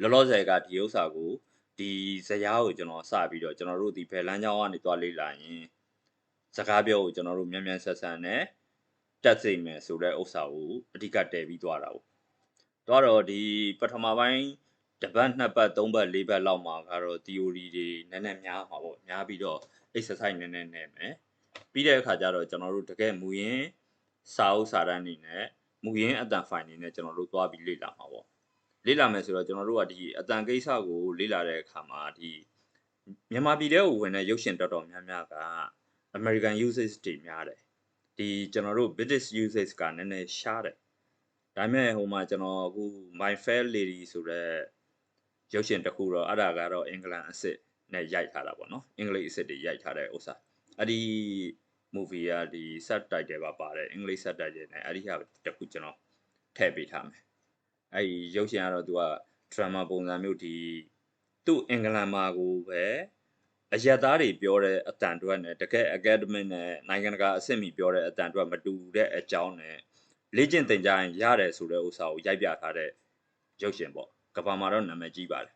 လောလောဆယ်ကဒီဥစ္စာကိုဒီဇယားကိုကျွန်တော်စပြီးတော့ကျွန်တော်တို့ဒီဘယ်လမ်းကြောင်းကနေတွားလေ့လာရင်စကားပြောကိုကျွန်တော်တို့မြန်မြန်ဆက်ဆက်နဲ့တက်စိတ်မယ်ဆိုတဲ့ဥစ္စာကိုအဓိကတည်ပြီးသွားတာပေါ့တော့ဒီပထမပိုင်းတစ်ပတ်နှစ်ပတ်သုံးပတ်လေးပတ်လောက်မှာကတော့ theory တွေနည်းနည်းများမှာပေါ့များပြီးတော့ exercise နည်းနည်းနဲ့မယ်ပြီးတဲ့အခါကျတော့ကျွန်တော်တို့တကယ်မူရင်းစာအုပ်စာတမ်းတွေနဲ့မူရင်းအတန် file တွေနဲ့ကျွန်တော်တို့တွားပြီးလေ့လာမှာပေါ့လေ့လာမယ်ဆိုတော့ကျွန်တော်တို့ကဒီအတန်ကိစ္စကိုလေ့လာတဲ့အခါမှာဒီမြန်မာပြည်ထဲကိုဝင်တဲ့ရုပ်ရှင်တော်တော်များများက American usage တွေများတယ်ဒီကျွန်တော်တို့ British usage ကနည်းနည်းရှားတယ်ဒါပေမဲ့ဟိုမှာကျွန်တော်အခု My Fair Lady ဆိုတဲ့ရုပ်ရှင်တစ်ခုတော့အဲ့ဒါကတော့အင်္ဂလန်အစစ်နဲ့ရိုက်ထားတာပေါ့နော်အင်္ဂလိပ်အစစ်တွေရိုက်ထားတဲ့ဥစ္စာအဲ့ဒီ movie ကဒီ subtitle ပါပါတယ်အင်္ဂလိပ် subtitle နဲ့အဲ့ဒီဟာတစ်ခုကျွန်တော်ထည့်ပေးထားမယ်အဲ့ဒီရုပ်ရှင်ကတော့သူက drama ပုံစံမျိုးဒီသူ့အင်္ဂလန်မှာကိုပဲအရက်သားတွေပြောတဲ့အတန်တွက်နဲ့တကယ် academic နဲ့နိုင်ငံတကာအဆင့်မီပြောတဲ့အတန်တွက်မတူတဲ့အကြောင်းနဲ့လေ့ကျင့်သင်ကြားရင်ရတယ်ဆိုတဲ့ဥစ္စာကိုရိုက်ပြထားတဲ့ရုပ်ရှင်ပေါ့ကမ္ဘာမှာတော့နာမည်ကြီးပါတယ်